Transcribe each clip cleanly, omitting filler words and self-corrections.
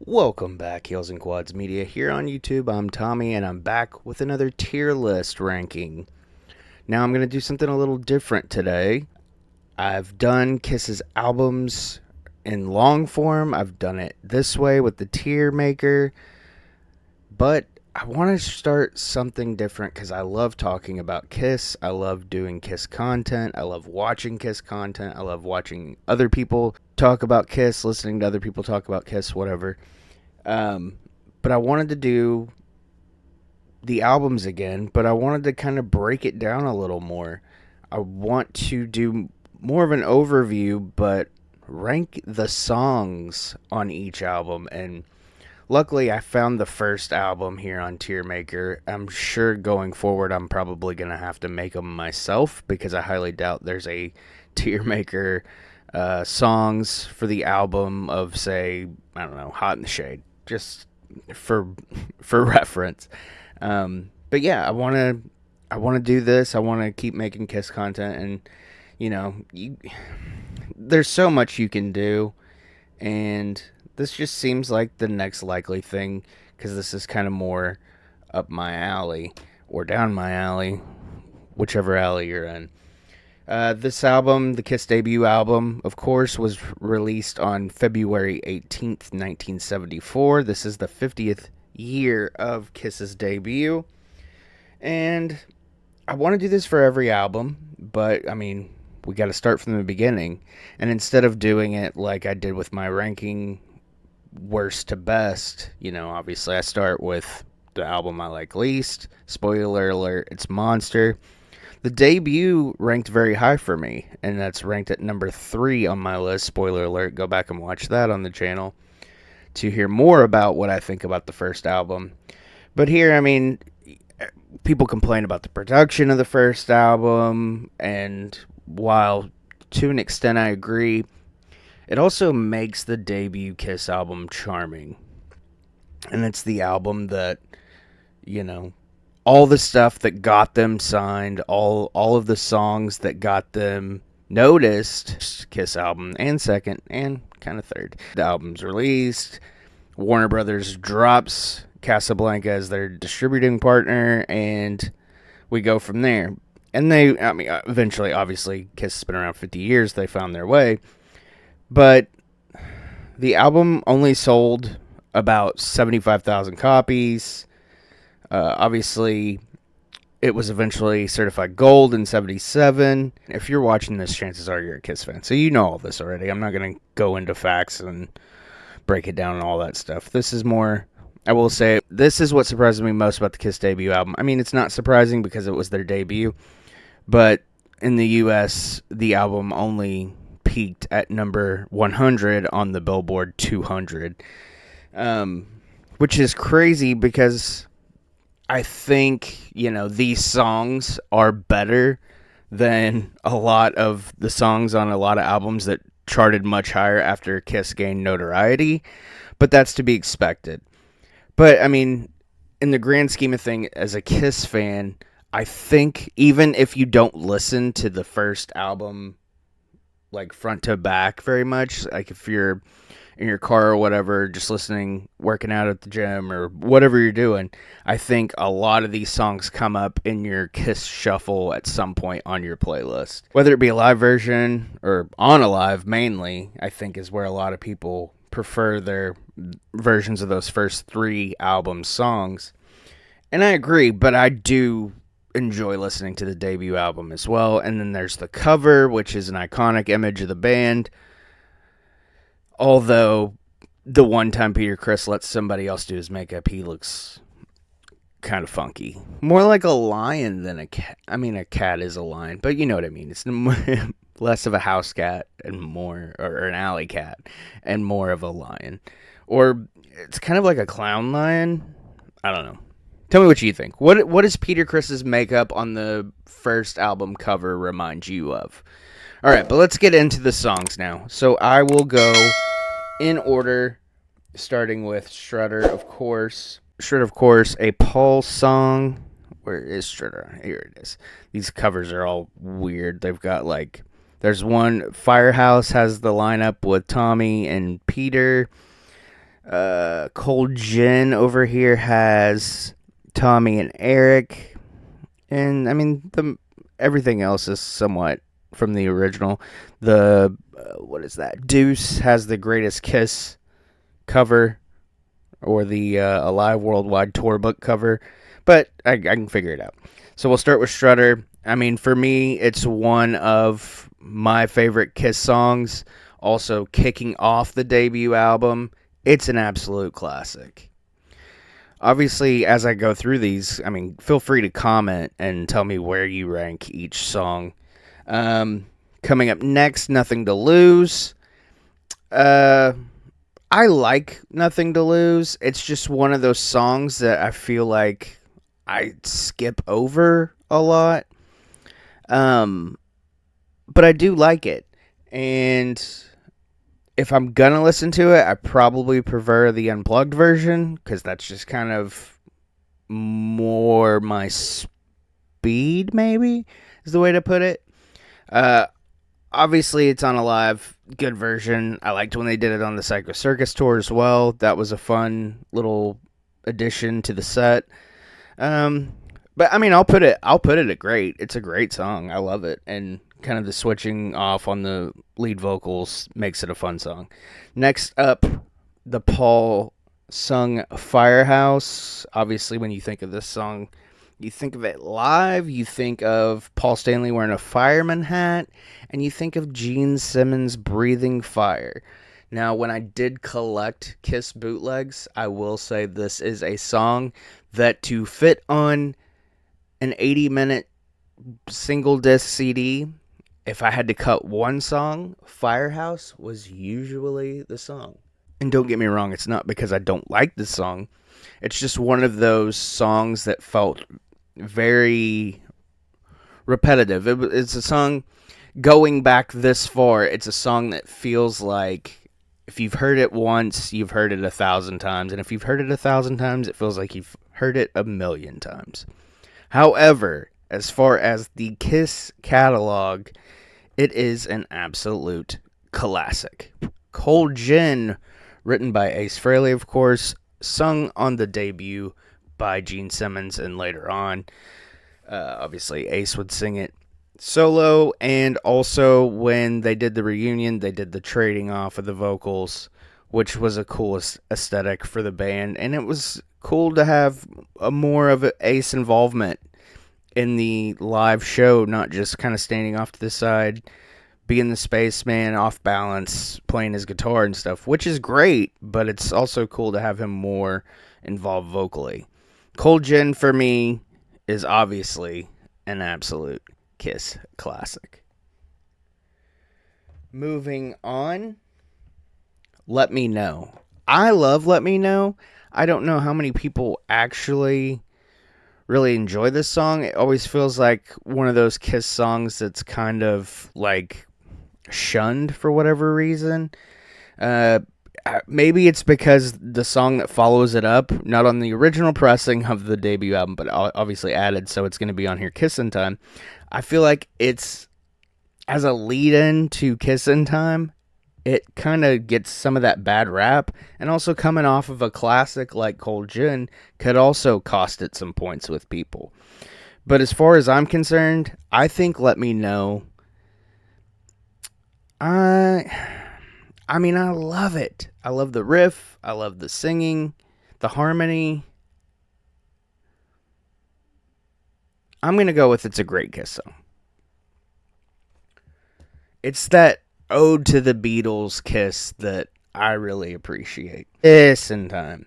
Welcome back, Heels and Quads Media. Here on YouTube, I'm Tommy, and I'm back with another tier list ranking. Now, I'm going to do something a little different today. I've done Kiss's albums in long form, I've done it this way with the tier maker, but I want to start something different because I love talking about Kiss. I love doing Kiss content. I love watching Kiss content. I love watching other people talk about Kiss, listening to other people talk about Kiss, whatever. Um, but I wanted to do the albums again, but I wanted to kind of break it down a little more. I want to do more of an overview, but rank the songs on each album. And luckily, I found the first album here on Tier Maker. I'm sure going forward, I'm probably going to have to make them myself because I highly doubt there's a Tier Maker songs for the album of, say, I don't know, Hot in the Shade, just for reference. But yeah, I want to do this. I want to keep making Kiss content, and there's so much you can do, and this just seems like the next likely thing because this is kind of more up my alley or down my alley, whichever alley you're in. This album, the Kiss debut album, of course, was released on February 18th, 1974. This is the 50th year of Kiss's debut. And I want to do this for every album, but I mean, we got to start from the beginning. And instead of doing it like I did with my ranking worst to best, obviously I start with the album I like least. Spoiler alert, it's Monster. The debut ranked very high for me, and that's ranked at number 3 on my list. Spoiler alert, go back and watch that on the channel to hear more about what I think about the first album. But here, I mean, people complain about the production of the first album, and while to an extent I agree, it also makes the debut Kiss album charming. And it's the album that, you know, all the stuff that got them signed, all of the songs that got them noticed, Kiss album, and second, and kind of third. The album's released, Warner Brothers drops Casablanca as their distributing partner, and we go from there. And eventually, obviously, Kiss has been around 50 years, they found their way, but the album only sold about 75,000 copies. Obviously, it was eventually certified gold in 77. If you're watching this, chances are you're a Kiss fan. So you know all this already. I'm not going to go into facts and break it down and all that stuff. This is more, I will say, this is what surprises me most about the Kiss debut album. I mean, it's not surprising because it was their debut, but in the US, the album only peaked at number 100 on the Billboard 200, which is crazy because I think, these songs are better than a lot of the songs on a lot of albums that charted much higher after Kiss gained notoriety, but that's to be expected. But, I mean, in the grand scheme of things, as a Kiss fan, I think even if you don't listen to the first album, like, front to back very much, like if you're in your car or whatever, just listening, working out at the gym or whatever you're doing, I think a lot of these songs come up in your Kiss shuffle at some point on your playlist. Whether it be a live version or on a live mainly, I think is where a lot of people prefer their versions of those first 3 album songs. And I agree, but I do enjoy listening to the debut album as well. And then there's the cover, which is an iconic image of the band. Although, the one time Peter Criss lets somebody else do his makeup, he looks kind of funky. More like a lion than a cat. I mean, a cat is a lion, but you know what I mean. It's less of a house cat and more, or an alley cat, and more of a lion. Or it's kind of like a clown lion. I don't know. Tell me what you think. What does Peter Criss's makeup on the first album cover remind you of? All right, but let's get into the songs now. So I will go in order, starting with Strutter, of course. Strutter, of course, a Paul song. Where is Strutter? Here it is. These covers are all weird. They've got there's one, Firehouse has the lineup with Tommy and Peter. Cold Gin over here has Tommy and Eric, and I mean everything else is somewhat from the original. The what is that? Deuce has the Greatest Kiss cover, or the Alive Worldwide Tour book cover, but I can figure it out. So we'll start with Strutter. I mean, for me, it's one of my favorite Kiss songs. Also, kicking off the debut album, it's an absolute classic. Obviously, as I go through these, I mean, feel free to comment and tell me where you rank each song. Coming up next, Nothing to Lose. I like Nothing to Lose. It's just one of those songs that I feel like I skip over a lot. But I do like it. And if I'm gonna listen to it, I probably prefer the unplugged version, because that's just kind of more my speed, maybe, is the way to put it. Obviously, it's on a live, good version. I liked when they did it on the Psycho Circus tour as well. That was a fun little addition to the set. But I mean, I'll put it at great. It's a great song. I love it, and kind of the switching off on the lead vocals makes it a fun song. Next up, the Paul sung Firehouse. Obviously, when you think of this song, you think of it live, you think of Paul Stanley wearing a fireman hat, and you think of Gene Simmons breathing fire. Now, when I did collect Kiss bootlegs, I will say this is a song that, to fit on an 80-minute single disc CD, if I had to cut one song, Firehouse was usually the song. And don't get me wrong, it's not because I don't like the song. It's just one of those songs that felt very repetitive. It's a song, going back this far, it's a song that feels like if you've heard it once, you've heard it 1,000 times. And if you've heard it 1,000 times, it feels like you've heard it 1,000,000 times. However, as far as the Kiss catalog, it is an absolute classic. Cold Gin, written by Ace Frehley, of course, sung on the debut by Gene Simmons, and later on, obviously, Ace would sing it solo, and also when they did the reunion, they did the trading off of the vocals, which was a cool aesthetic for the band, and it was cool to have a more of an Ace involvement in the live show, not just kind of standing off to the side, being the spaceman, off balance, playing his guitar and stuff, which is great, but it's also cool to have him more involved vocally. Cold Gin, for me, is obviously an absolute Kiss classic. Moving on, Let Me Know. I love Let Me Know. I don't know how many people actually really enjoy this song. It always feels like one of those Kiss songs that's kind of like shunned for whatever reason. Maybe it's because the song that follows it up, not on the original pressing of the debut album, but obviously added, so it's going to be on here, Kissin' Time. I feel like it's, as a lead-in to Kissin' Time, it kind of gets some of that bad rap, and also coming off of a classic like Cold Gin could also cost it some points with people. But as far as I'm concerned, I think Let Me Know, I mean, I love it. I love the riff. I love the singing, the harmony. I'm going to go with it's a great Kiss song. It's that ode to the Beatles Kiss that I really appreciate. Kissin' Time.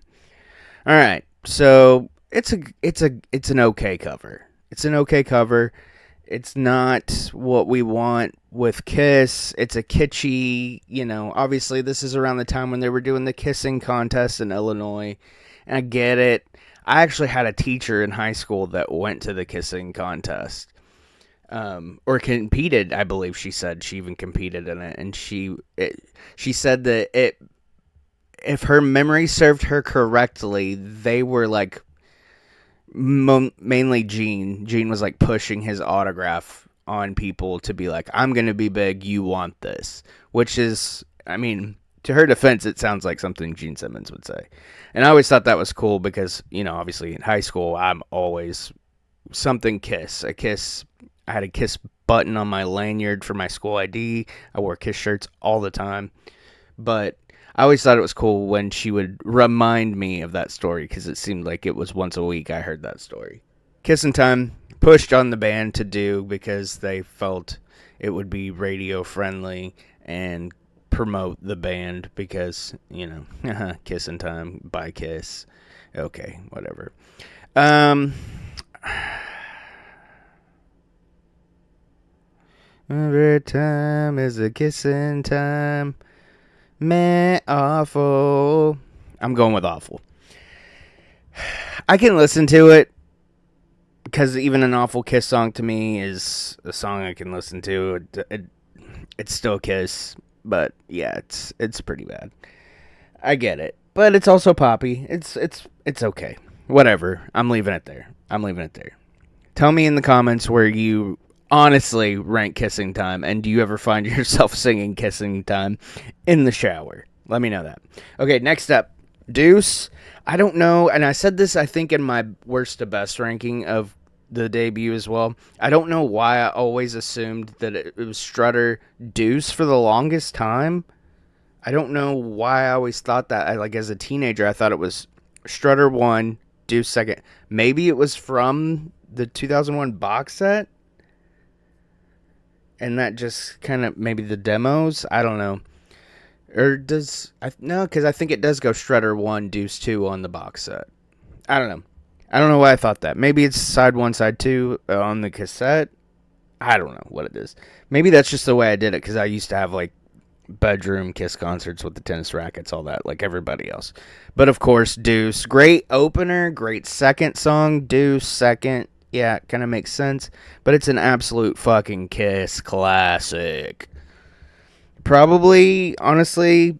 All right. So, it's an okay cover. It's an okay cover. It's not what we want with Kiss. It's a kitschy, obviously this is around the time when they were doing the kissing contest in Illinois. And I get it. I actually had a teacher in high school that went to the kissing contest. Or competed, I believe she said. She even competed in it. And she said that if her memory served her correctly, they were like, mainly Gene. Gene was like pushing his autograph on people to be like, I'm going to be big, you want this. Which is, I mean, To her defense, it sounds like something Gene Simmons would say. And I always thought that was cool because, obviously in high school, I'm always something Kiss. I had a Kiss button on my lanyard for my school ID. I wore Kiss shirts all the time. But I always thought it was cool when she would remind me of that story because it seemed like it was once a week I heard that story. Kissin' Time pushed on the band to do because they felt it would be radio friendly and promote the band because, Kissin' Time by Kiss. Okay, whatever. Every time is a kissin' time. Man, awful. I'm going with awful. I can listen to it because even an awful Kiss song to me is a song I can listen to. It's still Kiss, but yeah, it's pretty bad. I get it, but it's also poppy. It's okay. Whatever. I'm leaving it there. Tell me in the comments where you honestly rank Kissing Time, and do you ever find yourself singing Kissing Time in the shower? Let me know that. Okay, next up, Deuce. I don't know, and I said this I think in my worst to best ranking of the debut as well. I don't know why I always assumed that it was Strutter Deuce for the longest time. I don't know why I always thought that. Like as a teenager, I thought it was Strutter 1, Deuce 2nd. Maybe it was from the 2001 box set. And that just kind of, maybe the demos? I don't know. Or no, because I think it does go Strutter 1, Deuce 2 on the box set. I don't know. I don't know why I thought that. Maybe it's side 1, side 2 on the cassette. I don't know what it is. Maybe that's just the way I did it, because I used to have, like, bedroom Kiss concerts with the tennis rackets, all that, like everybody else. But, of course, Deuce. Great opener, great second song. Deuce, second. Yeah, it kind of makes sense. But it's an absolute fucking Kiss classic. Probably, honestly,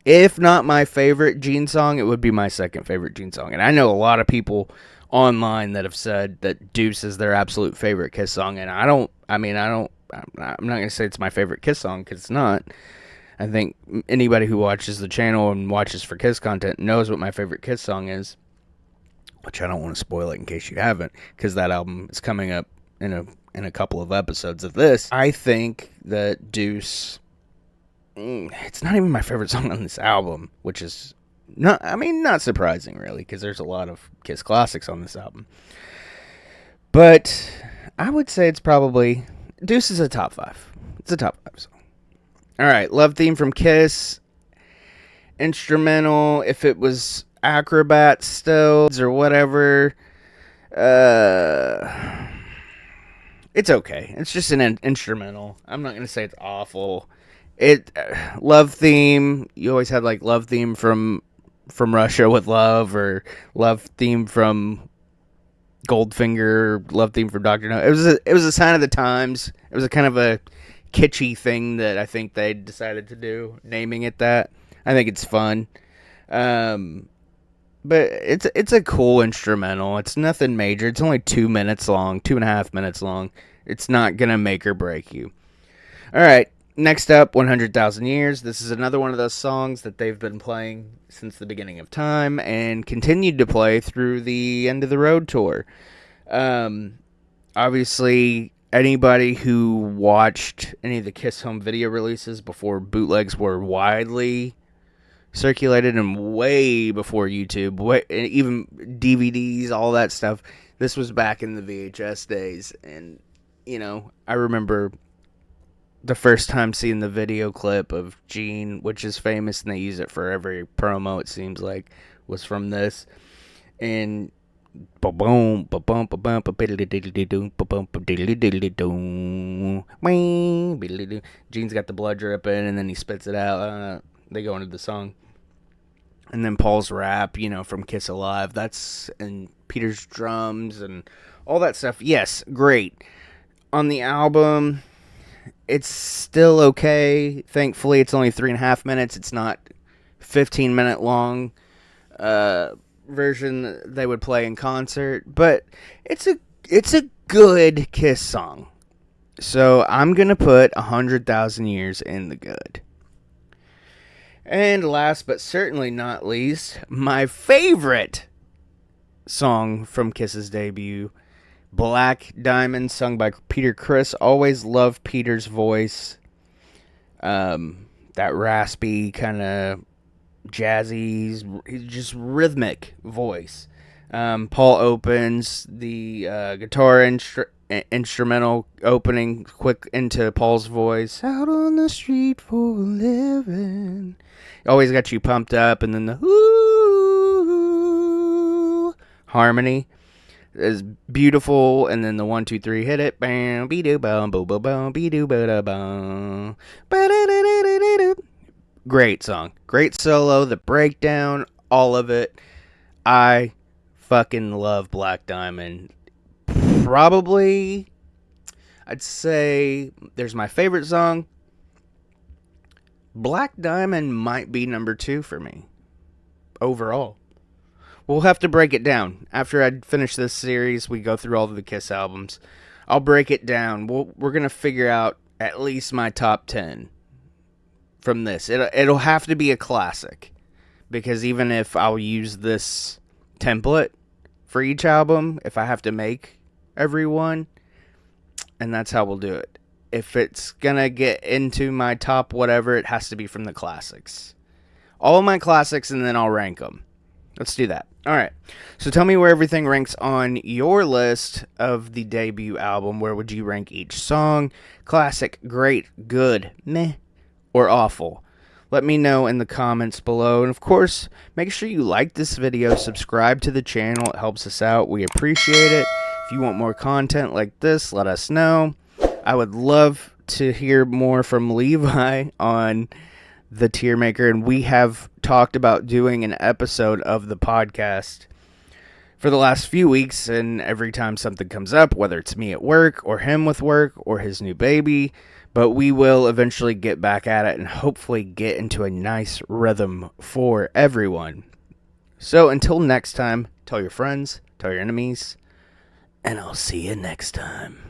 if not my favorite Gene song, it would be my second favorite Gene song. And I know a lot of people online that have said that Deuce is their absolute favorite Kiss song. And I'm not going to say it's my favorite Kiss song, because it's not. I think anybody who watches the channel and watches for Kiss content knows what my favorite Kiss song is. Which I don't want to spoil it in case you haven't, because that album is coming up in a couple of episodes of this. I think that Deuce, it's not even my favorite song on this album, which is not surprising really, because there's a lot of Kiss classics on this album. But I would say it's probably, Deuce is a top 5. It's a top 5 song. All right, Love Theme from Kiss, instrumental. If it was Acrobat still or whatever, it's okay. It's just an instrumental. I'm not gonna say it's awful. Love Theme, you always had like Love Theme from Russia with Love, or Love Theme from Goldfinger, Love Theme from Dr. No. It was a sign of the times. It was a kind of a kitschy thing that I think they decided to do, naming it that. I think it's fun. But it's a cool instrumental. It's nothing major. It's only 2 minutes long, 2.5 minutes long. It's not going to make or break you. All right, next up, 100,000 Years. This is another one of those songs that they've been playing since the beginning of time and continued to play through the End of the Road tour. Obviously, anybody who watched any of the Kiss home video releases before bootlegs were widely circulated, and way before YouTube, even DVDs, all that stuff. This was back in the VHS days, and I remember the first time seeing the video clip of Gene, which is famous, and they use it for every promo, it seems like, was from this. And Gene's got the blood dripping, and then he spits it out. They go into the song. And then Paul's rap, from Kiss Alive. And Peter's drums and all that stuff. Yes, great. On the album, it's still okay. Thankfully, it's only 3.5 minutes. It's not 15-minute long version that they would play in concert. But it's a good Kiss song. So I'm going to put 100,000 Years in the good. And last but certainly not least, my favorite song from Kiss's debut, Black Diamond, sung by Peter Criss. Always loved Peter's voice. That raspy, kind of jazzy, just rhythmic voice. Paul opens the guitar instrumental opening quick into Paul's voice. Out on the street for a living. Always got you pumped up, and then the ooh harmony is beautiful, and then the 1 2 3 hit it. Bam, be do bum, bo bo bum, be do ba da bum. Great song, great solo, the breakdown, all of it. I fucking love Black Diamond. Probably, I'd say there's my favorite song. Black Diamond might be number 2 for me overall. We'll have to break it down. After I finish this series, we go through all of the Kiss albums. I'll break it down. We're going to figure out at least my top 10 from this. It'll have to be a classic. Because even if I'll use this template for each album, if I have to make every one, and that's how we'll do it. If it's going to get into my top whatever, it has to be from the classics. All of my classics, and then I'll rank them. Let's do that. All right. So tell me where everything ranks on your list of the debut album. Where would you rank each song? Classic, great, good, meh, or awful? Let me know in the comments below. And of course, make sure you like this video, subscribe to the channel. It helps us out. We appreciate it. If you want more content like this, let us know. I would love to hear more from Levi on the Tier Maker, and we have talked about doing an episode of the podcast for the last few weeks, and every time something comes up, whether it's me at work or him with work or his new baby, but we will eventually get back at it and hopefully get into a nice rhythm for everyone. So until next time, tell your friends, tell your enemies, and I'll see you next time.